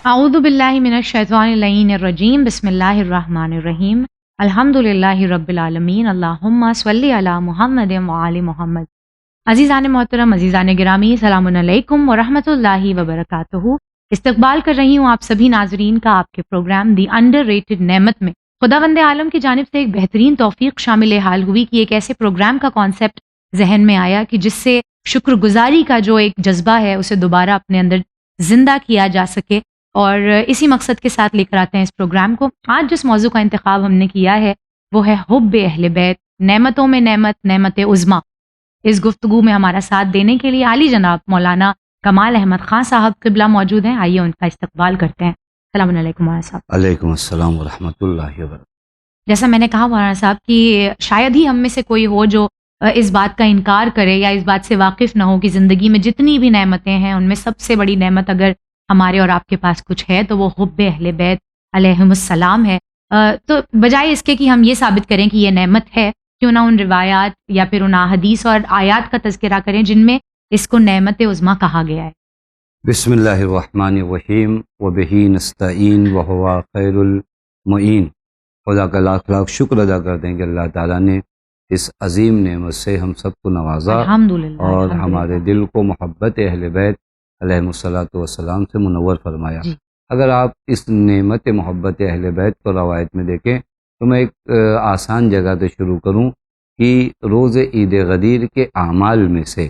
اعوذ باللہ من الشیطان اللعین الرجیم بسم اللہ الرحمن الرحیم الحمدللہ رب العالمین اللہم صلی علی محمد وآل محمد۔ عزیزان محترم، عزیزان گرامی، سلام علیکم ورحمۃ اللہ وبرکاتہ۔ استقبال کر رہی ہوں آپ سبھی ناظرین کا آپ کے پروگرام دی انڈر ریٹڈ نعمت میں۔ خداوند عالم کی جانب سے ایک بہترین توفیق شامل حال ہوئی کہ ایک ایسے پروگرام کا کانسیپٹ ذہن میں آیا کہ جس سے شکر گزاری کا جو ایک جذبہ ہے اسے دوبارہ اپنے اندر زندہ کیا جا سکے، اور اسی مقصد کے ساتھ لے کر آتے ہیں اس پروگرام کو۔ آج جس موضوع کا انتخاب ہم نے کیا ہے وہ ہے حب اہل بیت، نعمتوں میں نعمت، نعمت عظمیٰ۔ اس گفتگو میں ہمارا ساتھ دینے کے لیے عالی جناب مولانا کمال احمد خان صاحب قبلہ موجود ہیں۔ آئیے ان کا استقبال کرتے ہیں۔ السلام علیکم مولانا صاحب۔ علیکم السلام ورحمۃ اللہ وبرکاتہ۔ جیسا میں نے کہا مولانا صاحب کہ شاید ہی ہم میں سے کوئی ہو جو اس بات کا انکار کرے یا اس بات سے واقف نہ ہو کہ زندگی میں جتنی بھی نعمتیں ہیں ان میں سب سے بڑی نعمت اگر ہمارے اور آپ کے پاس کچھ ہے تو وہ حب اہل بیت علیہم السلام ہے۔ تو بجائے اس کے کہ ہم یہ ثابت کریں کہ یہ نعمت ہے، کیوں نہ ان روایات یا پھر ان احادیث اور آیات کا تذکرہ کریں جن میں اس کو نعمت عظمیٰ کہا گیا ہے۔ بسم اللہ الرحمن الرحیم وبہ نستعین وہو خیر المعین۔ خدا کا لاکھ لاکھ شکر ادا کرتے ہیں کہ اللہ تعالیٰ نے اس عظیم نعمت سے ہم سب کو نوازا الحمدللہ، اور الحمدللہ۔ ہمارے دل کو محبت اہل بیت علیہم الصلاۃ والسلام سے منور فرمایا۔ جی۔ اگر آپ اس نعمت محبت اہل بیت کو روایت میں دیکھیں تو میں ایک آسان جگہ سے شروع کروں کہ روز عید غدیر کے اعمال میں سے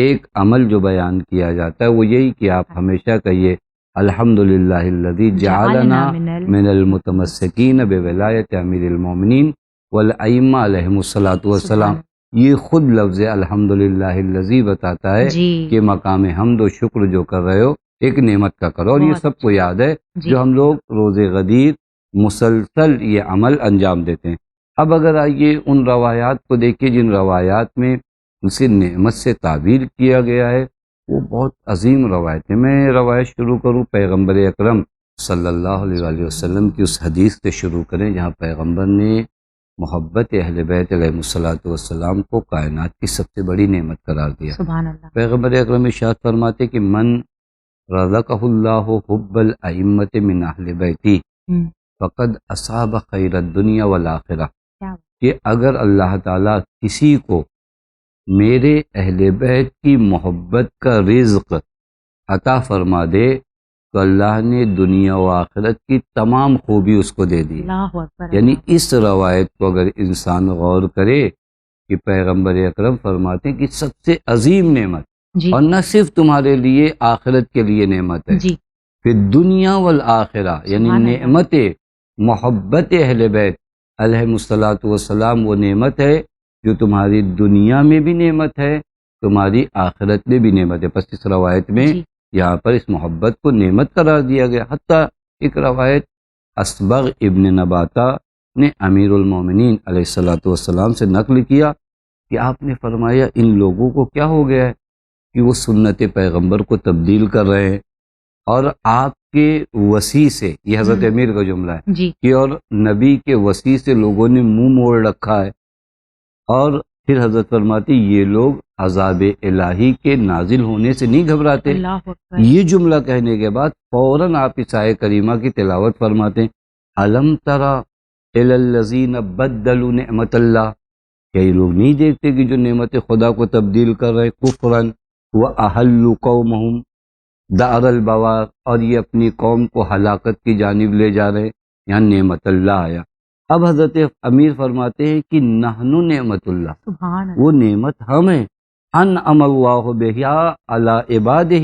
ایک عمل جو بیان کیا جاتا ہے وہ یہی کہ آپ ہمیشہ کہیے الحمدللہ الذی جعلنا من المتمسکین بولایت امیر المومنین والائمہ علیہم الصلاۃ والسلام۔ یہ خود لفظ الحمدللہ الذی بتاتا ہے کہ مقام حمد و شکر جو کر رہے ہو ایک نعمت کا کرو، اور یہ سب کو یاد ہے جو ہم لوگ روز غدیر مسلسل یہ عمل انجام دیتے ہیں۔ اب اگر آئیے ان روایات کو دیکھیے جن روایات میں اسے نعمت سے تعبیر کیا گیا ہے، وہ بہت عظیم روایت ہے۔ میں روایت شروع کروں پیغمبر اکرم صلی اللہ علیہ وآلہ وسلم کی اس حدیث سے شروع کریں جہاں پیغمبر نے محبت اہل بیت علیہ الصلاۃ والسلام کو کائنات کی سب سے بڑی نعمت قرار دیا۔ سبحان اللہ۔ پیغمبر اکرم ارشاد فرماتے کہ من رزقہ اللہ حب الائمۃ من اہل بیتی فقد اصاب خیر الدنیا والآخرہ، کہ اگر اللہ تعالیٰ کسی کو میرے اہل بیت کی محبت کا رزق عطا فرما دے تو اللہ نے دنیا و آخرت کی تمام خوبی اس کو دے دی۔ اللہ اکبر۔ یعنی اس روایت کو اگر انسان غور کرے کہ پیغمبر اکرم فرماتے ہیں کہ سب سے عظیم نعمت، اور نہ صرف تمہارے لیے آخرت کے لیے نعمت ہے، پھر دنیا والآخرہ، یعنی نعمت محبت اہل بیت علیہم الصلاۃ والسلام وہ نعمت ہے جو تمہاری دنیا میں بھی نعمت ہے، تمہاری آخرت میں بھی نعمت ہے۔ پس اس روایت میں یہاں پر اس محبت کو نعمت قرار دیا گیا۔ حتیٰ ایک روایت اسبغ ابن نباتہ نے امیر المومنین علیہ الصلاۃ والسلام سے نقل کیا کہ آپ نے فرمایا ان لوگوں کو کیا ہو گیا ہے کہ وہ سنت پیغمبر کو تبدیل کر رہے ہیں، اور آپ کے وسیع سے، یہ حضرت امیر کا جملہ ہے کہ اور نبی کے وسیع سے لوگوں نے منہ موڑ رکھا ہے، اور پھر حضرت فرماتی یہ لوگ عذاب الہی کے نازل ہونے سے نہیں گھبراتے۔ یہ جملہ کہنے کے بعد فوراً آپ اس آیت کریمہ کی تلاوت فرماتے ہیں الم تری الی الذین بدلوا نعمت اللہ، کیا یہ لوگ نہیں دیکھتے کہ جو نعمت خدا کو تبدیل کر رہے کفراً واحلوا قومہم دار البوار، اور یہ اپنی قوم کو ہلاکت کی جانب لے جا رہے، یہاں نعمت اللہ آیا۔ اب حضرت امیر فرماتے ہیں کہ نحن نعمت اللہ، وہ نعمت ہم ہیں، انعم اللہ بہا علی عبادہ،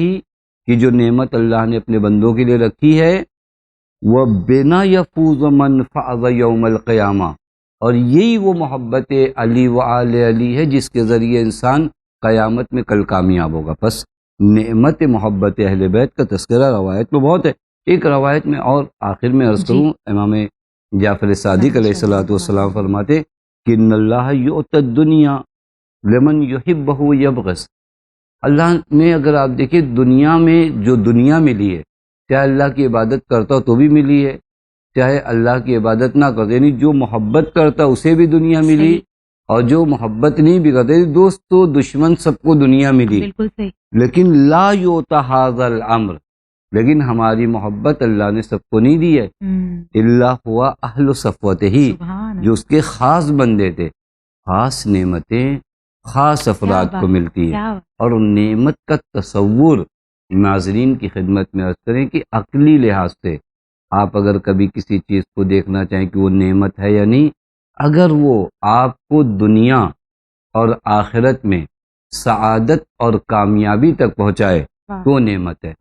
کہ جو نعمت اللہ نے اپنے بندوں کے لیے رکھی ہے، وہ بنا یفوز من فاز یوم القیامہ، اور یہی وہ محبت علی و آل علی ہے جس کے ذریعے انسان قیامت میں کل کامیاب ہوگا۔ پس نعمت محبت اہل بیت کا تذکرہ روایت میں بہت ہے۔ ایک روایت میں اور آخر میں عرض کروں، امام جعفر صادق علیہ الصلوۃ والسلام فرماتے کہ ان اللہ یؤتی الدنیا لمن یحبہ یبغض، اللہ نے اگر آپ دیکھیں دنیا میں جو دنیا ملی ہے، چاہے اللہ کی عبادت کرتا ہو تو بھی ملی ہے، چاہے اللہ کی عبادت نہ کرتا، یعنی جو محبت کرتا اسے بھی دنیا ملی، اور جو محبت نہیں بھی کرتے، دوست و دشمن سب کو دنیا ملی، بالکل صحیح۔ لیکن لا یؤتی ھذا الامر، لیکن ہماری محبت اللہ نے سب کو نہیں دی ہے. اللہ ہوا اہل صفوت ہی، جو اس کے خاص بندے تھے. خاص نعمتیں خاص افراد کو ملتی ہیں، اور نعمت کا تصور ناظرین کی خدمت میں عرض کریں کہ عقلی لحاظ سے آپ اگر کبھی کسی چیز کو دیکھنا چاہیں کہ وہ نعمت ہے یا نہیں، اگر وہ آپ کو دنیا اور آخرت میں سعادت اور کامیابی تک پہنچائے تو نعمت ہے.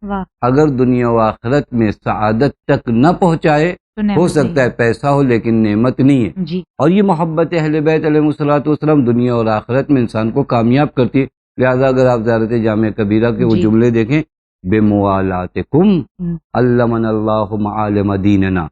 اگر دنیا و آخرت میں سعادت تک نہ پہنچائے، ہو سکتا ہے پیسہ ہو لیکن نعمت نہیں ہے. اور یہ محبت اہل بیت علیہ الصلوۃ والسلام دنیا اور آخرت میں انسان کو کامیاب کرتی ہے. لہذا اگر آپ زیارت جامع کبیرہ کے وہ جملے دیکھیں، بے موالاتکم علمن اللہ معالم دیننا،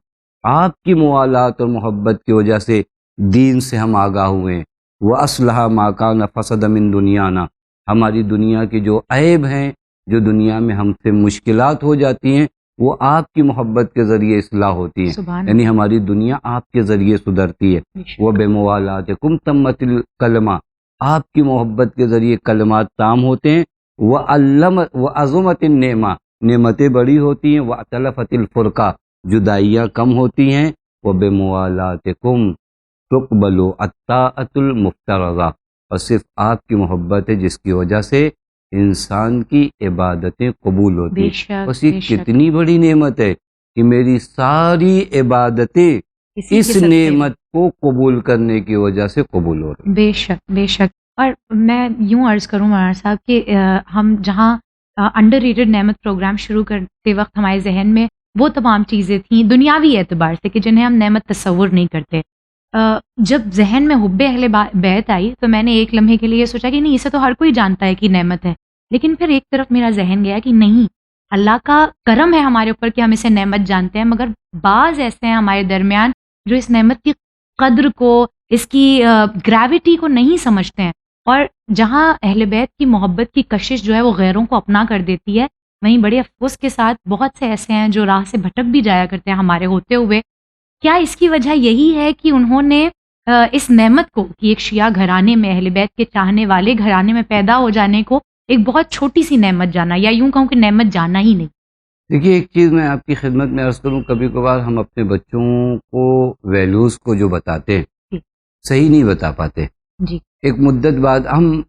آپ کی موالات اور محبت کی وجہ سے دین سے ہم آگاہ ہوئے ہیں. وَأَصْلَحَ مَا كَانَ فَسَدَ مِن دُنْيَانَا، ہماری دنیا کی جو عیب ہیں، جو دنیا میں ہم سے مشکلات ہو جاتی ہیں، وہ آپ کی محبت کے ذریعے اصلاح ہوتی ہیں. یعنی ہماری دنیا آپ کے ذریعے سدھرتی ہے. وَبِمُوَالَاتِكُمْ تَمَّتِ الْكَلِمَةُ، آپ کی محبت کے ذریعے کلمات تام ہوتے ہیں. وَعَظُمَتِ النِّعْمَةُ، نعمتیں بڑی ہوتی ہیں. وَاَتَلَفَتِ الْفُرْقَةُ، جدائیاں کم ہوتی ہیں. وَبِمُوَالَاتِكُمْ تُقْبَلُ الطَّاعَةُ الْمُفْتَرَضَةُ، اور صرف آپ کی محبت ہے جس کی وجہ سے انسان کی عبادتیں قبول ہوتی ہیں. بس یہ کتنی بڑی نعمت ہے کہ میری ساری عبادتیں اس نعمت کو قبول کرنے کی وجہ سے قبول ہو رہی. بے شک بے شک. اور میں یوں عرض کروں مولانا صاحب کہ ہم جہاں انڈر ریٹڈ نعمت پروگرام شروع کرتے وقت ہمارے ذہن میں وہ تمام چیزیں تھیں دنیاوی اعتبار سے کہ جنہیں ہم نعمت تصور نہیں کرتے. جب ذہن میں حب اہل بیت آئی تو میں نے ایک لمحے کے لیے یہ سوچا کہ نہیں، اسے تو ہر کوئی جانتا ہے کہ نعمت ہے. لیکن پھر ایک طرف میرا ذہن گیا کہ نہیں، اللہ کا کرم ہے ہمارے اوپر کہ ہم اسے نعمت جانتے ہیں، مگر بعض ایسے ہیں ہمارے درمیان جو اس نعمت کی قدر کو، اس کی گریوٹی کو نہیں سمجھتے ہیں. اور جہاں اہل بیت کی محبت کی کشش جو ہے وہ غیروں کو اپنا کر دیتی ہے، وہیں بڑے افسوس کے ساتھ بہت سے ایسے ہیں جو راہ سے بھٹک بھی جایا کرتے ہیں ہمارے ہوتے ہوئے. کیا اس کی وجہ یہی ہے کہ انہوں نے اس نعمت کو، کہ ایک شیعہ گھرانے میں، اہل بیت کے چاہنے والے گھرانے میں پیدا ہو جانے کو ایک بہت چھوٹی سی نعمت جانا، یا یوں کہوں کہ نعمت جانا ہی نہیں؟ دیکھیے، ایک چیز میں آپ کی خدمت میں عرض کروں، کبھی کبھار ہم اپنے بچوں کو ویلیوز کو جو بتاتے ہیں صحیح نہیں بتا پاتے. جی. ایک مدت بعد ہم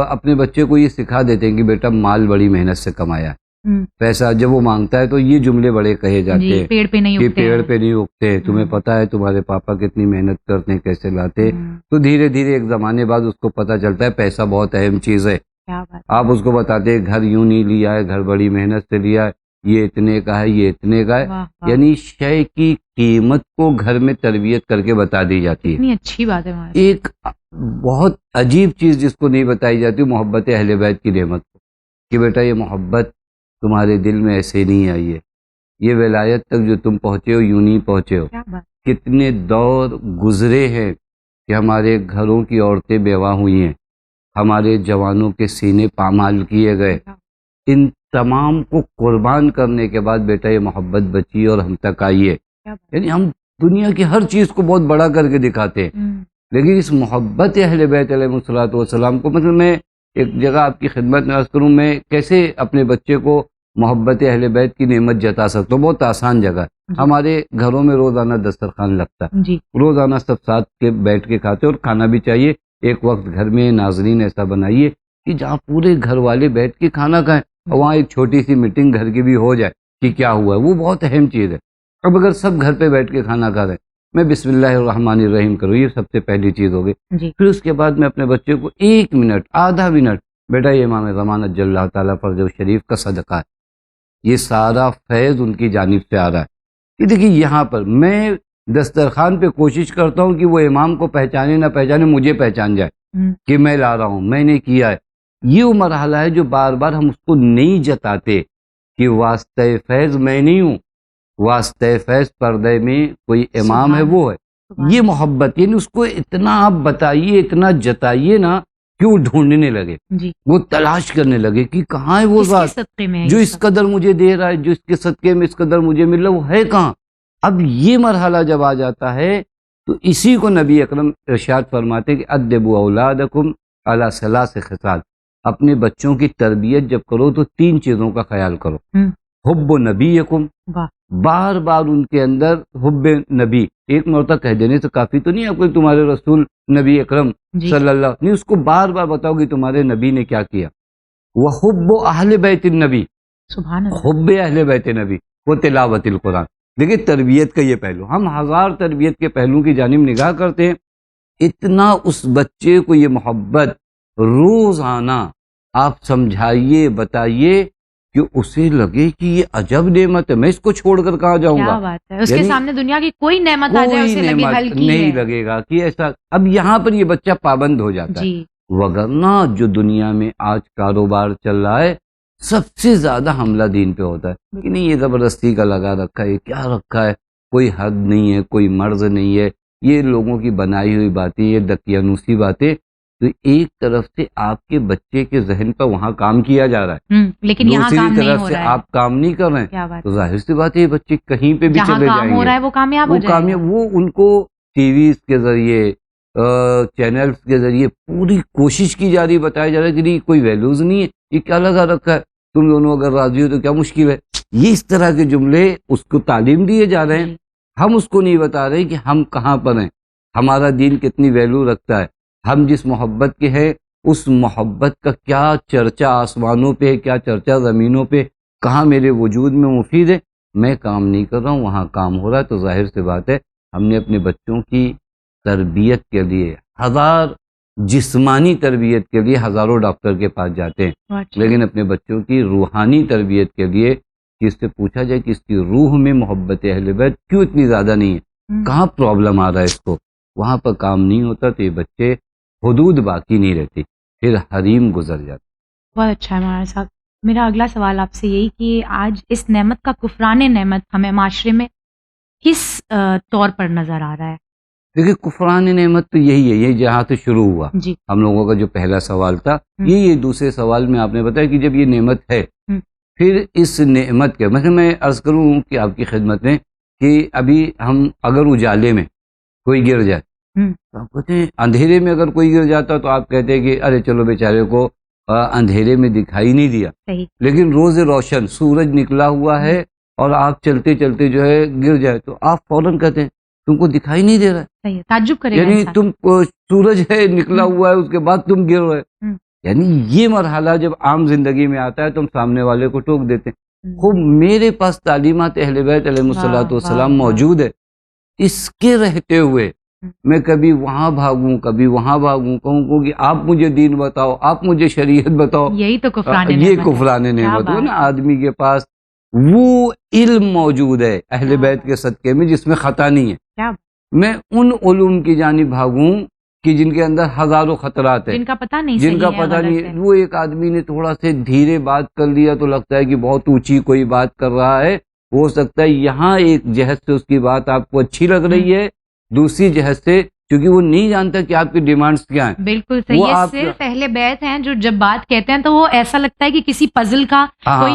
اپنے بچے کو یہ سکھا دیتے ہیں کہ بیٹا مال بڑی محنت سے کمایا ہے. پیسہ جب وہ مانگتا ہے تو یہ جملے بڑے کہے جاتے ہیں، پیڑ پہ نہیں کہ پیڑ پہ نہیں اگتے، تمہیں پتہ ہے تمہارے پاپا کتنی محنت کرتے ہیں، کیسے لاتے. تو دھیرے دھیرے ایک زمانے بعد اس کو پتہ چلتا ہے پیسہ بہت اہم چیز ہے. آپ اس کو بتاتے ہیں گھر یوں نہیں لیا ہے، گھر بڑی محنت سے لیا ہے، یہ اتنے کا ہے، یہ اتنے کا ہے. یعنی شے کی قیمت کو گھر میں تربیت کر کے بتا دی جاتی ہے. اتنی اچھی بات ہے. ایک بہت عجیب چیز جس کو نہیں بتائی جاتی، محبت اہل بیت کی نعمت کو، کہ بیٹا یہ محبت تمہارے دل میں ایسے نہیں آئی ہے، یہ ولایت تک جو تم پہنچے ہو یوں نہیں پہنچے ہو. کتنے دور گزرے ہیں کہ ہمارے گھروں کی عورتیں بیوہ ہوئی ہیں، ہمارے جوانوں کے سینے پامال کیے گئے. ان تمام کو قربان کرنے کے بعد بیٹا یہ محبت بچی اور ہم تک آئی ہے. یعنی ہم دنیا کی ہر چیز کو بہت بڑا کر کے دکھاتے ہیں، لیکن اس محبت اہل بیت علیہ الصلوۃ والسلام کو، مثلا میں ایک جگہ آپ کی خدمت میں عرض کروں، میں کیسے اپنے بچے کو محبت اہل بیت کی نعمت جتا سکتا ہوں. بہت آسان جگہ. ہمارے گھروں میں روزانہ دسترخوان لگتا ہے، روزانہ سب ساتھ کے بیٹھ کے کھاتے، اور کھانا بھی چاہیے. ایک وقت گھر میں ناظرین ایسا بنائیے کہ جہاں پورے گھر والے بیٹھ کے کھانا کھائیں، اور وہاں ایک چھوٹی سی میٹنگ گھر کی بھی ہو جائے کہ کیا ہوا ہے. وہ بہت اہم چیز ہے. اب اگر سب گھر پہ بیٹھ کے کھانا کھا رہے ہیں، میں بسم اللہ الرحمن الرحیم کروں، یہ سب سے پہلی چیز ہوگی. پھر اس کے بعد میں اپنے بچے کو 1 منٹ، آدھا منٹ، بیٹا یہ امام زمان اجل اللہ تعالیٰ فرج شریف کا صدقہ ہے، یہ سارا فیض ان کی جانب سے آ رہا ہے. کہ دیکھیے یہاں پر میں دسترخوان پہ کوشش کرتا ہوں کہ وہ امام کو پہچانے نہ پہچانے، مجھے پہچان جائے کہ میں لا رہا ہوں، میں نے کیا ہے. یہ وہ مرحلہ ہے جو بار بار ہم اس کو نہیں جتاتے کہ واسطہ فیض میں نہیں ہوں، واسطہ فیض پردے میں کوئی امام ہے، وہ ہے. یہ محبت، یعنی اس کو اتنا آپ بتائیے، اتنا جتائیے نا کہ وہ ڈھونڈنے لگے، وہ تلاش کرنے لگے کہ کہاں ہے وہ ذات جو اس قدر مجھے دے رہا ہے، جو اس کے صدقے میں اس قدر مجھے مل رہا ہے، وہ ہے کہاں. اب یہ مرحلہ جب آ جاتا ہے تو اسی کو نبی اکرم ارشاد فرماتے کہ ادبوا اولادکم علی ثلاث خصال، اپنے بچوں کی تربیت جب کرو تو 3 چیزوں کا خیال کرو. حب نبیکم، بار بار ان کے اندر حب نبی، ایک مرتبہ کہہ دینے سے کافی تو نہیں ہے کوئی تمہارے رسول نبی اکرم صلی اللہ نہیں، اس کو بار بار بتاؤ کہ تمہارے نبی نے کیا کیا. وحب اہل بیت النبی، سبحان اللہ، حب اہل بیت نبی وہ تلاوت القرآن. دیکھیں تربیت کا یہ پہلو، ہم ہزار تربیت کے پہلوؤں کی جانب نگاہ کرتے ہیں، اتنا اس بچے کو یہ محبت روزانہ آپ سمجھائیے بتائیے کہ اسے لگے کہ یہ عجب نعمت ہے، میں اس کو چھوڑ کر کہاں جاؤں گا. کیا بات ہے، اس کے سامنے دنیا کی کوئی نعمت آ جائے اسے لگے ہلکی ہے، نہیں لگے گا کہ ایسا. اب یہاں پر یہ بچہ پابند ہو جاتا ہے. وگرنہ جو دنیا میں آج کاروبار چل رہا ہے سب سے زیادہ حملہ دین پہ ہوتا ہے کہ نہیں یہ زبردستی کا لگا رکھا ہے، کیا رکھا ہے، کوئی حد نہیں ہے، کوئی مرض نہیں ہے، یہ لوگوں کی بنائی ہوئی باتیں، یہ دقیانوسی باتیں. تو ایک طرف سے آپ کے بچے کے ذہن پر وہاں کام کیا جا رہا ہے، لیکن یہاں دوسری طرف سے آپ کام نہیں کر رہے ہیں، تو ظاہر سی بات ہے یہ بچے کہیں پہ بھی چلے جائیں گے، وہ کامیاب ہو جائے گا. وہ ان کو ٹی ویز کے ذریعے چینلز کے ذریعے پوری کوشش کی جا رہی، بتایا جا رہا ہے کہ نہیں کوئی ویلیوز نہیں ہے، یہ کیا لگا رکھا ہے، تم دونوں اگر راضی ہو تو کیا مشکل ہے. یہ اس طرح کے جملے اس کو تعلیم دیے جا رہے ہیں. ہم اس کو نہیں بتا رہے کہ ہم کہاں پر ہیں، ہمارا دین کتنی ویلیو رکھتا ہے، ہم جس محبت کے ہیں اس محبت کا کیا چرچا آسمانوں پہ، کیا چرچا زمینوں پہ، کہاں میرے وجود میں مفید ہے. میں کام نہیں کر رہا ہوں، وہاں کام ہو رہا ہے. تو ظاہر سی بات ہے ہم نے اپنے بچوں کی تربیت کے لیے جسمانی تربیت کے لیے ہزاروں ڈاکٹر کے پاس جاتے ہیں، لیکن اپنے بچوں کی روحانی تربیت کے لیے کہ اس سے پوچھا جائے کہ اس کی روح میں محبت اہل بیت کیوں اتنی زیادہ نہیں ہے، کہاں پرابلم آ رہا ہے اس کو، وہاں پر کام نہیں ہوتا تو یہ بچے حدود باقی نہیں رہتی، پھر حریم گزر جاتا. بہت اچھا ہے مولانا صاحب. میرا اگلا سوال آپ سے یہی کہ آج اس نعمت کا کفران نعمت ہمیں معاشرے میں کس طور پر نظر آ رہا ہے؟ دیکھیے کفران نعمت تو یہی ہے، یہ جہاں سے شروع ہوا ہم لوگوں کا جو پہلا سوال تھا یہ دوسرے سوال میں آپ نے بتایا کہ جب یہ نعمت ہے پھر اس نعمت کے مثلا میں عرض کروں کہ آپ کی خدمت میں کہ ابھی ہم اگر اجالے میں کوئی گر جائے تو آپ کہتے ہیں، اندھیرے میں اگر کوئی گر جاتا تو آپ کہتے ہیں کہ ارے چلو بیچارے کو اندھیرے میں دکھائی نہیں دیا، لیکن روز روشن سورج نکلا ہوا ہے اور آپ چلتے چلتے جو ہے گر جائے تو آپ فوراً کہتے ہیں تم کو دکھائی نہیں دے رہا ہے، تعجب کرے گا یعنی تم سورج ہے نکلا ہوا ہے اس کے بعد تم گر رہے. یعنی یہ مرحلہ جب عام زندگی میں آتا ہے تو ہم سامنے والے کو ٹوک دیتے ہیں. خوب میرے پاس تعلیمات اہل بیت علیہ الصلوۃ والسلام موجود ہے، اس کے رہتے ہوئے میں کبھی وہاں بھاگوں کبھی وہاں بھاگوں، کہوں کہ آپ مجھے دین بتاؤ، آپ مجھے شریعت بتاؤ. یہی تو کفران نعمت ہو نا، آدمی کے پاس وہ علم موجود ہے اہل بیت کے صدقے میں جس میں خطا نہیں ہے. میں ان علوم کی جانب بھاگوں کہ جن کے اندر ہزاروں خطرات ہیں، جن کا پتہ نہیں، وہ ایک آدمی نے تھوڑا سے دھیرے بات کر لیا تو لگتا ہے کہ بہت اونچی کوئی بات کر رہا ہے. ہو سکتا ہے یہاں ایک جہت سے اس کی بات آپ کو اچھی لگ رہی ہے، دوسری جہت سے کیونکہ وہ نہیں جانتا کہ آپ کی ڈیمانڈز کیا ہیں. بالکل صحیح، یہ صرف اہل بیت ہیں جو جب بات کہتے ہیں تو وہ ایسا لگتا ہے کہ کسی پزل کا کوئی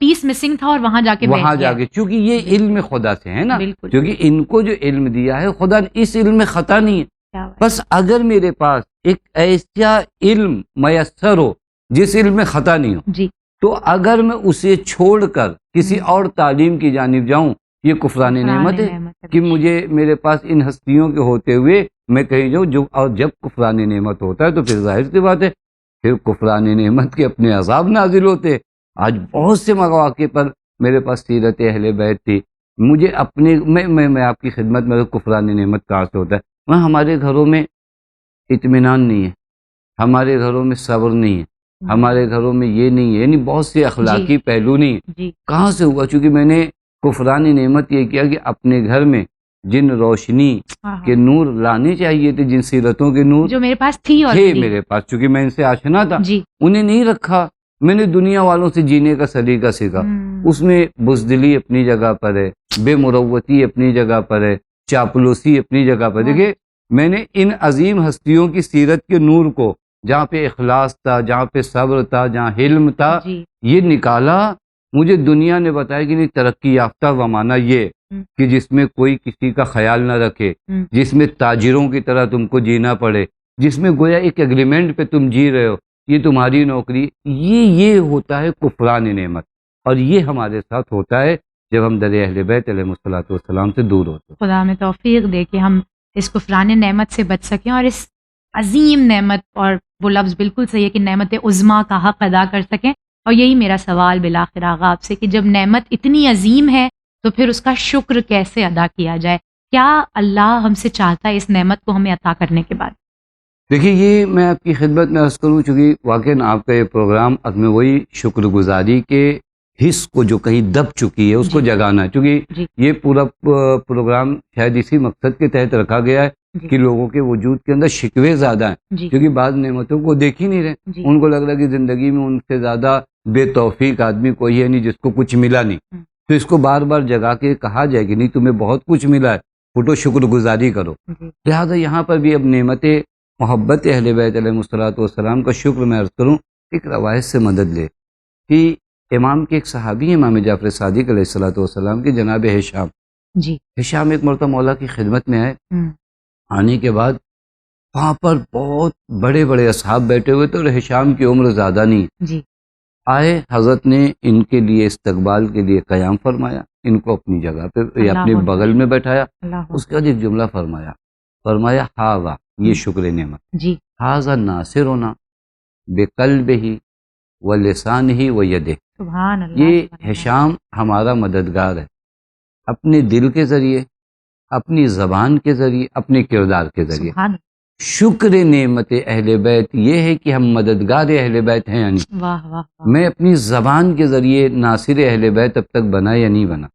پیس مسنگ تھا اور وہاں جا کے کیونکہ یہ علم خدا سے ہے نا، کیونکہ ان کو جو علم دیا ہے خدا نے، اس علم میں خطا نہیں ہے. بس اگر میرے پاس ایک ایسا علم میسر ہو جس علم میں خطا نہیں ہو تو اگر میں اسے چھوڑ کر کسی اور تعلیم کی جانب جاؤں یہ کفران نعمت ہے کہ مجھے میرے پاس ان ہستیوں کے ہوتے ہوئے میں کہیں جاؤں. اور جب کفران نعمت ہوتا ہے تو پھر ظاہر سی بات ہے پھر کفران نعمت کے اپنے عذاب نازل ہوتے. آج بہت سے مواقع پر میرے پاس سیرت اہل بیت تھی، مجھے اپنے میں آپ کی خدمت میں کفران نعمت کہاں سے ہوتا ہے. ہمارے گھروں میں اطمینان نہیں ہے، ہمارے گھروں میں صبر نہیں ہے، ہمارے گھروں میں یہ نہیں ہے، یعنی بہت سے اخلاقی پہلو نہیں ہے. کہاں سے ہوا؟ چونکہ میں نے کفران نعمت یہ کیا کہ اپنے گھر میں جن روشنی کے نور لانے چاہیے تھے، جن سیرتوں کے نور جو میرے پاس تھی میرے پاس، چونکہ میں ان سے آشنا تھا انہیں نہیں رکھا. میں نے دنیا والوں سے جینے کا سلیقہ سیکھا، اس میں بزدلی اپنی جگہ پر ہے، بے مروتی اپنی جگہ پر ہے، چاپلوسی اپنی جگہ پر. دیکھیں میں نے ان عظیم ہستیوں کی سیرت کے نور کو جہاں پہ اخلاص تھا، جہاں پہ صبر تھا، جہاں حلم تھا، یہ نکالا. مجھے دنیا نے بتایا کہ نہیں ترقی یافتہ زمانہ یہ کہ جس میں کوئی کسی کا خیال نہ رکھے، جس میں تاجروں کی طرح تم کو جینا پڑے، جس میں گویا ایک ایگریمنٹ پہ تم جی رہے ہو، یہ تمہاری نوکری. یہ ہوتا ہے کفران نعمت. اور یہ ہمارے ساتھ ہوتا ہے جب ہم در اہل بیت علیہ الصلوۃ والسلام سے دور ہوتے ہیں۔ خدا ہمیں توفیق دے کہ ہم اس کفران نعمت سے بچ سکیں اور اس عظیم نعمت، اور وہ لفظ بالکل صحیح ہے کہ نعمت عظمیٰ کا حق ادا کر سکیں۔ اور یہی میرا سوال بالآخر آغا آپ سے کہ جب نعمت اتنی عظیم ہے تو پھر اس کا شکر کیسے ادا کیا جائے؟ کیا اللہ ہم سے چاہتا ہے اس نعمت کو ہمیں عطا کرنے کے بعد؟ دیکھیے، یہ میں آپ کی خدمت میں عرض کروں، چونکہ واقعاً آپ کا یہ پروگرام اب میں وہی شکر گزاری کے حص کو جو کہیں دب چکی ہے اس کو جگانا ہے، چونکہ یہ پورا پروگرام شاید اسی مقصد کے تحت رکھا گیا ہے کہ لوگوں کے وجود کے اندر شکوے زیادہ ہیں، کیونکہ بعض نعمتوں کو دیکھ ہی نہیں رہے، ان کو لگ رہا ہے کہ زندگی میں ان سے زیادہ بے توفیق آدمی کوئی ہے نہیں جس کو کچھ ملا نہیں، تو اس کو بار بار جگا کے کہا جائے کہ نہیں تمہیں بہت کچھ ملا ہے، پھوٹو شکر گزاری کرو۔ لہٰذا یہاں پر بھی اب نعمت محبت اہل بیت علیہ الصلوۃ والسلام کا شکر میں عرض کروں، ایک روایت سے مدد لے کہ امام کے ایک صحابی ہیں امام جعفر صادق علیہ الصلوۃ والسلام کے، جناب ہشام۔ ہشام ایک مرتبہ مولا کی خدمت میں آئے، آنے کے بعد وہاں پر بہت بڑے بڑے اصحاب بیٹھے ہوئے تھے اور ہشام کی عمر زیادہ نہیں، آئے، حضرت نے ان کے لیے استقبال کے لیے قیام فرمایا، ان کو اپنی جگہ پہ یا اپنے بغل میں بیٹھایا، اس کے بعد ایک جملہ فرمایا ہاذا، یہ شکر نعمت، ہاذا ناصر ہونا بے قلب ہی و لسان ہی و یدہ، یہ ہشام ہمارا مددگار ہے اپنے دل کے ذریعے، اپنی زبان کے ذریعے، اپنے کردار کے ذریعے۔ شکر نعمت اہل بیت یہ ہے کہ ہم مددگار اہل بیت ہیں، یعنی میں اپنی زبان کے ذریعے ناصر اہل بیت اب تک بنا یا نہیں بنا،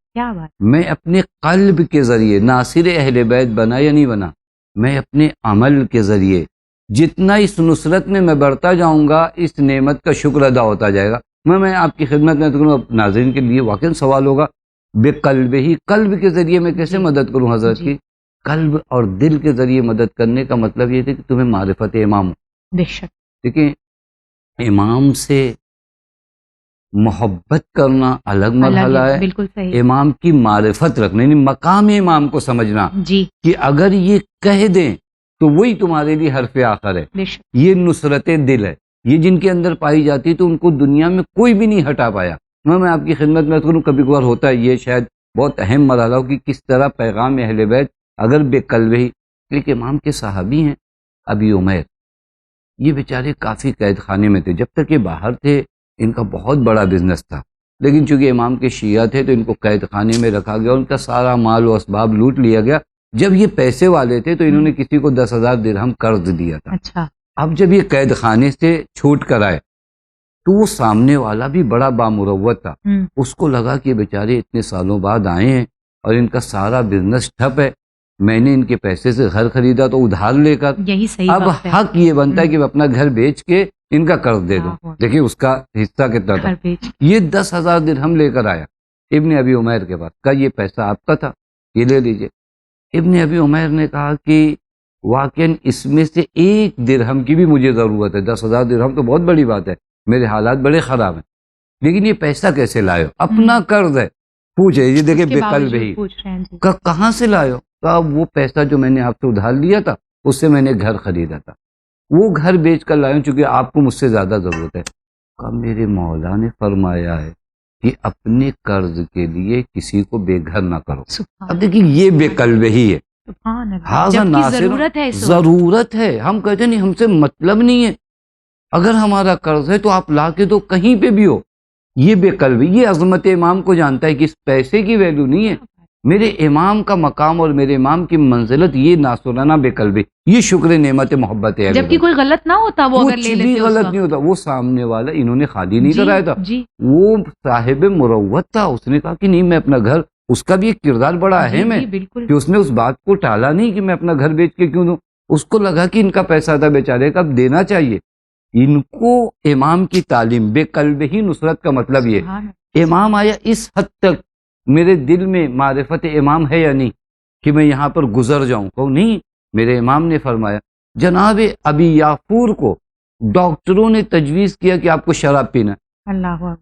میں اپنے قلب کے ذریعے ناصر اہل بیت بنا یا نہیں بنا، میں اپنے عمل کے ذریعے جتنا اس نصرت میں بڑھتا جاؤں گا اس نعمت کا شکر ادا ہوتا جائے گا۔ میں آپ کی خدمت میں کروں، ناظرین کے لیے واقعی سوال ہوگا، بے قلب ہی، قلب کے ذریعے میں کیسے مدد کروں حضرت کی؟ قلب اور دل کے ذریعے مدد کرنے کا مطلب یہ تھا کہ تمہیں معرفت امام ہو۔ بے شک دیکھیں، امام سے محبت کرنا الگ مرحلہ ہے، بالکل صحیح، امام کی معرفت رکھنا یعنی مقام امام کو سمجھنا کہ اگر یہ کہہ دیں تو وہی تمہارے لیے حرف آخر ہے، یہ نصرت دل ہے، یہ جن کے اندر پائی جاتی تو ان کو دنیا میں کوئی بھی نہیں ہٹا پایا۔ میں آپ کی خدمت میں کروں، کبھی کبھار ہوتا ہے، یہ شاید بہت اہم مرحلہ ہو کہ کس طرح پیغام اہل بیت اگر بے قلب ہی، لیکن امام کے صحابی ہیں ابی عمیر، یہ بیچارے کافی قید خانے میں تھے، جب تک یہ باہر تھے ان کا بہت بڑا بزنس تھا، لیکن چونکہ امام کے شیعہ تھے تو ان کو قید خانے میں رکھا گیا، ان کا سارا مال و اسباب لوٹ لیا گیا۔ جب یہ پیسے والے تھے تو انہوں نے کسی کو 10,000 درہم قرض دیا تھا۔ اچھا، اب جب یہ قید خانے سے چھوٹ کر آئے تو وہ سامنے والا بھی بڑا بامروت تھا، اس کو لگا کہ بیچارے اتنے سالوں بعد آئے ہیں اور ان کا سارا بزنس ٹھپ ہے، میں نے ان کے پیسے سے گھر خریدا تو ادھار لے کر، یہی صحیح اب حق یہ بنتا ہے کہ میں اپنا گھر بیچ کے ان کا قرض دے دوں۔ دیکھیں اس کا حصہ کتنا تھا، یہ 10,000 درہم لے کر آیا ابن ابی عمیر کے پاس، کہا یہ پیسہ آپ کا تھا، یہ لے لیجئے۔ ابن ابی عمیر نے کہا کہ واقعاً اس میں سے 1 درہم کی بھی مجھے ضرورت ہے، 10,000 درہم تو بہت بڑی بات ہے، میرے حالات بڑے خراب ہیں، لیکن یہ پیسہ کیسے لائے ہو؟ اپنا قرض ہے، پوچھے، یہ دیکھیں بے قلب ہی، کہاں سے لائے ہو؟ کہا وہ پیسہ جو میں نے آپ سے ادھار لیا تھا اس سے میں نے گھر خریدا تھا، وہ گھر بیچ کر لایا ہوں چونکہ آپ کو مجھ سے زیادہ ضرورت ہے۔ کہا میرے مولا نے فرمایا ہے کہ اپنے قرض کے لیے کسی کو بے گھر نہ کرو۔ اب دیکھیں یہ بے قلب ہی ہے، ضرورت ہے، ہم کہتے نہیں ہم سے مطلب نہیں ہے، اگر ہمارا قرض ہے تو آپ لا کے دو کہیں پہ بھی ہو، یہ بے قلبی، یہ عظمت امام کو جانتا ہے کہ اس پیسے کی ویلیو نہیں ہے، میرے امام کا مقام اور میرے امام کی منزلت یہ ناصرانہ بے قلبی، یہ شکر نعمت محبت ہے، جبکہ کوئی غلط نہ ہوتا، وہ اگر لے لیتے بھی غلط نہیں ہوتا، وہ سامنے والا انہوں نے خالی نہیں کرایا تھا، وہ صاحب مروت تھا، اس نے کہا کہ نہیں میں اپنا گھر، اس کا بھی ایک کردار بڑا اہم ہے کہ اس نے اس بات کو ٹالا نہیں کہ میں اپنا گھر بیچ کے کیوں دوں، اس کو لگا کہ ان کا پیسہ تھا بیچارے کا، اب دینا چاہیے۔ ان کو امام کی تعلیم، بے قلب ہی نصرت کا مطلب یہ، امام آیا اس حد تک میرے دل میں معرفت امام ہے یا نہیں کہ میں یہاں پر گزر جاؤں، کہوں نہیں، میرے امام نے فرمایا، جناب ابی یافور کو ڈاکٹروں نے تجویز کیا کہ آپ کو شراب پینا، اللہ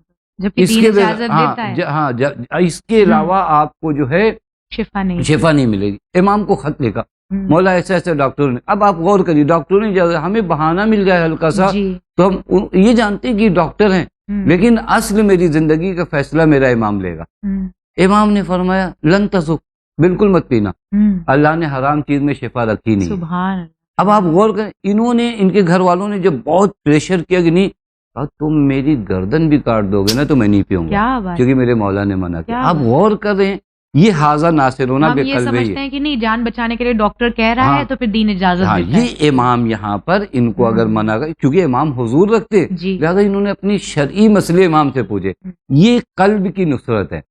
اس کے علاوہ آپ کو جو ہے شفا نہیں ملے گی۔ امام کو خط لکھا، مولا ایسے ایسے ڈاکٹروں نے، اب آپ غور کریے، ڈاکٹروں نے ہمیں بہانہ مل جائے ہلکا سا تو ہم یہ جانتے ہیں کہ ڈاکٹر ہیں، لیکن اصل میری زندگی کا فیصلہ میرا امام لے گا. امام نے فرمایا لن تسک، بالکل مت پینا. اللہ نے حرام چیز میں شفا رکھی نہیں. سبحان. اب آپ غور کریں، انہوں نے، ان کے گھر والوں نے جب بہت پریشر کیا کہ نہیں تم میری گردن بھی کاٹ دو گے نا تو میں نہیں پیوں گا، کیونکہ میرے مولا نے منع کیا. آپ غور کر رہے ہیں، یہ حاضر ناصر ہونا بے قلبی ہے. ہم یہ سمجھتے ہیں کہ نہیں جان بچانے کے لیے ڈاکٹر کہہ رہا ہے تو پھر دین اجازت دیتا ہے. یہ امام یہاں پر ان کو اگر منع کر، کیونکہ امام حضور رکھتے لہٰذا انہوں نے اپنی شرعی مسئلے امام سے پوچھے. یہ قلب کی نصرت ہے.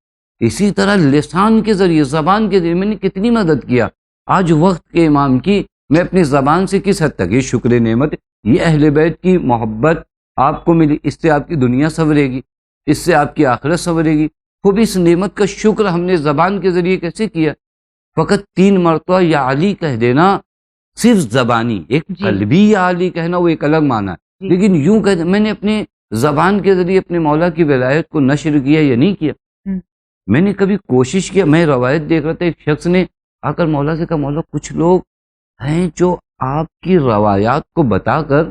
اسی طرح لسان کے ذریعے، زبان کے ذریعے میں نے کتنی مدد کیا. آج وقت کے امام کی میں اپنی زبان سے کس حد تک، یہ شکر نعمت، یہ اہل بیت کی محبت آپ کو ملی، اس سے آپ کی دنیا سنورے گی، اس سے آپ کی آخرت سنورے گی. خوب اس نعمت کا شکر ہم نے زبان کے ذریعے کیسے کیا؟ فقط 3 مرتبہ یا علی کہہ دینا، صرف زبانی. ایک قلبی یا علی کہنا وہ ایک الگ معنی ہے، لیکن یوں کہہ میں نے اپنے زبان کے ذریعے اپنے مولا کی ولایت کو نشر کیا یا نہیں کیا. میں نے کبھی کوشش کیا. میں روایت دیکھ رہا تھا، ایک شخص نے آ کر مولا سے کہا مولا کچھ لوگ ہیں جو آپ کی روایات کو بتا کر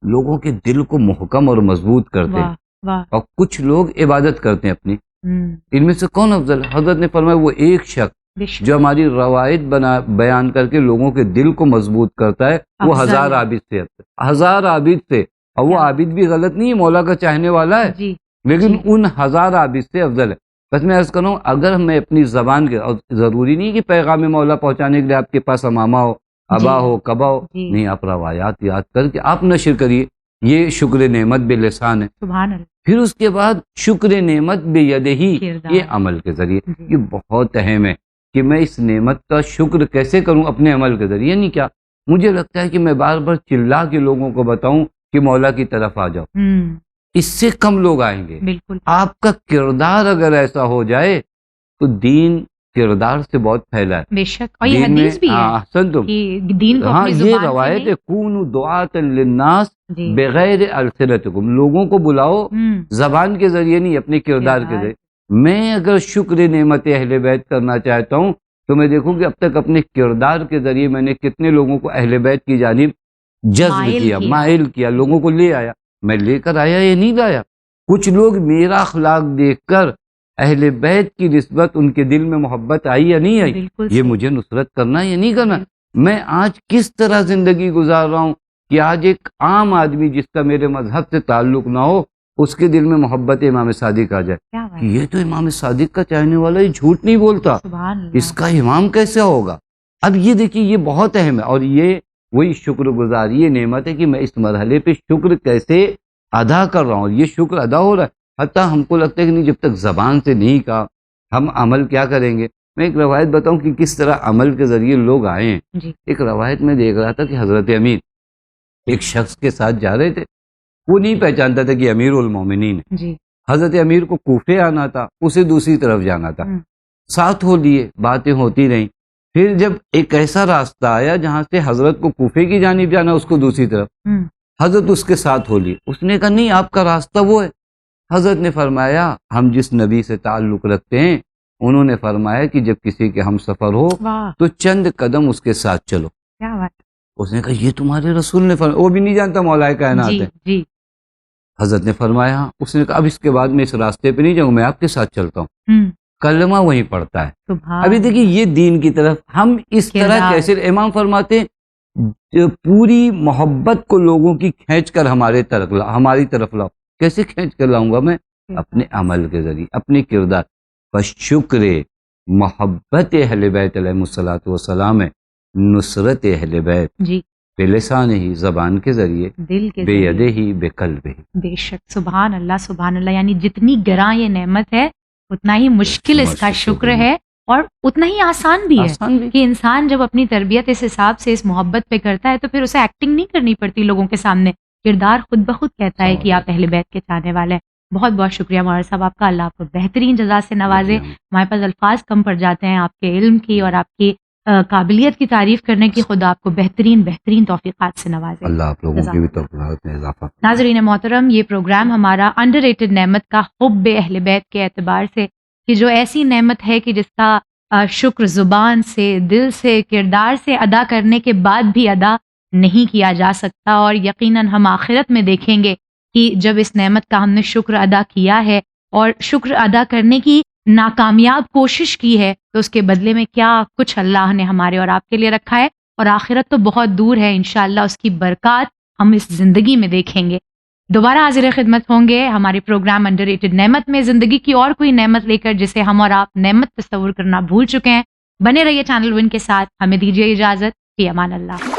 لوگوں کے دل کو محکم اور مضبوط کرتے ہیں، اور کچھ لوگ عبادت کرتے ہیں اپنی. ان میں سے کون افضل؟ حضرت نے فرمایا وہ ایک شخص جو ہماری روایت بیان کر کے لوگوں کے دل کو مضبوط کرتا ہے، وہ 1000 عابد سے، 1000 عابد سے. اور وہ عابد بھی غلط نہیں ہے، مولا کا چاہنے والا ہے، لیکن ان 1000 عابد سے افضل ہے. بس میں عرض کروں، اگر میں اپنی زبان کے، اور ضروری نہیں کہ پیغام مولا پہنچانے کے لیے آپ کے پاس امامہ ہو، ابا ہو، کبا ہو، نہیں، آپ روایات یاد کر کے آپ نشر کریے. یہ شکر نعمت بے لسان ہے. سبحان اللہ. پھر اس کے بعد شکر نعمت بے یدہی، یہ عمل کے ذریعے. یہ بہت اہم ہے کہ میں اس نعمت کا شکر کیسے کروں اپنے عمل کے ذریعے. نہیں کیا مجھے لگتا ہے کہ میں بار بار چلا کے لوگوں کو بتاؤں کہ مولا کی طرف آ جاؤ، اس سے کم لوگ آئیں گے. بالکل. آپ کا کردار اگر ایسا ہو جائے تو دین کردار سے بہت پھیلا ہے. بے شک. اور یہ حدیث بھی ہے، احسن تم، دین کو اپنی زبان یہ روایت ہے، کونوا دعاۃ للناس بغیر السنتکم، لوگوں کو بلاؤ زبان کے ذریعے نہیں، اپنے کردار کے ذریعے. میں اگر شکر نعمت اہل بیت کرنا چاہتا ہوں تو میں دیکھوں کہ اب تک اپنے کردار کے ذریعے میں نے کتنے لوگوں کو اہل بیت کی جانب جذب کیا، مائل کیا، لوگوں کو لے آیا. میں لے کر آیا یا نہیں لایا؟ کچھ لوگ میرا اخلاق دیکھ کر اہل بیت کی نسبت ان کے دل میں محبت آئی یا نہیں آئی؟ یہ مجھے نصرت کرنا یا نہیں کرنا؟ میں آج کس طرح زندگی گزار رہا ہوں کہ آج ایک عام آدمی جس کا میرے مذہب سے تعلق نہ ہو، اس کے دل میں محبت امام صادق آ جائے کہ یہ تو امام صادق کا چاہنے والا، یہ جھوٹ نہیں بولتا، اس کا امام کیسے ہوگا؟ اب یہ دیکھیے، یہ بہت اہم ہے. اور یہ وہی شکر گزاری، یہ نعمت ہے کہ میں اس مرحلے پہ شکر کیسے ادا کر رہا ہوں. اور یہ شکر ادا ہو رہا ہے. حتیٰ ہم کو لگتا ہے کہ نہیں، جب تک زبان سے نہیں کہا ہم عمل کیا کریں گے. میں ایک روایت بتاؤں کہ کس طرح عمل کے ذریعے لوگ آئے ہیں. ایک روایت میں دیکھ رہا تھا کہ حضرت امیر ایک شخص کے ساتھ جا رہے تھے، وہ نہیں پہچانتا تھا کہ امیر المومنین ہے. حضرت امیر کو کوفے آنا تھا، اسے دوسری طرف جانا تھا. ساتھ ہو لیے، باتیں ہوتی رہیں. پھر جب ایک ایسا راستہ آیا جہاں سے حضرت کو کوفے کی جانب جانا، اس کو دوسری طرف، حضرت اس کے ساتھ ہو لیے. اس نے کہا نہیں، آپ کا راستہ وہ ہے. حضرت نے فرمایا ہم جس نبی سے تعلق رکھتے ہیں انہوں نے فرمایا کہ جب کسی کے ہم سفر ہو تو چند قدم اس کے ساتھ چلو. اس نے کہا یہ تمہارے رسول نے فرمایا. وہ بھی نہیں جانتا مولا کائنات ہے. حضرت نے فرمایا، اس نے کہا اب اس کے بعد میں اس راستے پہ نہیں جاؤں، میں آپ کے ساتھ چلتا ہوں. کلمہ وہیں پڑھتا ہے. ابھی دیکھیے یہ دین کی طرف ہم اس طرح کیسے. امام فرماتے ہیں پوری محبت کو لوگوں کی کھینچ کر ہماری طرف لاؤ. کیسے کھینچ کر لاؤں گا میں؟ اپنے عمل کے ذریعے، اپنے کردار. بس شکر محبت اہل بیت علیہ الصلوۃ والسلام ہے، نصرت اہل بیت بے لسان ہی، زبان کے ذریعے، دل کے بے یدہ ہی، بے قلب ہی. بے شک. سبحان اللہ، سبحان اللہ. یعنی جتنی گراں یہ نعمت ہے اتنا ہی مشکل اس کا شکر ہے، اور اتنا ہی آسان بھی ہے کہ انسان جب اپنی تربیت اس حساب سے اس محبت پہ کرتا ہے تو پھر اسے ایکٹنگ نہیں کرنی پڑتی لوگوں کے سامنے. کردار خود بخود کہتا ہے کہ آپ اہل بیت کے چاہنے والے ہیں. بہت بہت شکریہ مولانا صاحب آپ کا. اللہ آپ کو بہترین جزا سے نوازے. ہمارے پاس الفاظ کم پڑ جاتے ہیں آپ کے علم کی اور آپ کی قابلیت کی تعریف کرنے کی. خدا آپ کو بہترین توفیقات سے نوازے. اللہ آپ لوگوں کی بھی توفیقات میں اضافہ. ناظرین محترم، یہ پروگرام ہمارا انڈر ریٹڈ نعمت کا حب اہل بیت کے اعتبار سے، کہ جو ایسی نعمت ہے کہ جس کا شکر زبان سے، دل سے، کردار سے ادا کرنے کے بعد بھی ادا نہیں کیا جا سکتا. اور یقیناً ہم آخرت میں دیکھیں گے کہ جب اس نعمت کا ہم نے شکر ادا کیا ہے اور شکر ادا کرنے کی ناکامیاب کوشش کی ہے تو اس کے بدلے میں کیا کچھ اللہ نے ہمارے اور آپ کے لیے رکھا ہے، اور آخرت تو بہت دور ہے، انشاءاللہ اس کی برکات ہم اس زندگی میں دیکھیں گے۔ دوبارہ حاضر خدمت ہوں گے ہمارے پروگرام انڈر ریٹڈ نعمت میں، زندگی کی اور کوئی نعمت لے کر جسے ہم اور آپ نعمت تصور کرنا بھول چکے ہیں۔ بنے رہیے چینل ون کے ساتھ، ہمیں دیجیے اجازت، فی امان اللہ۔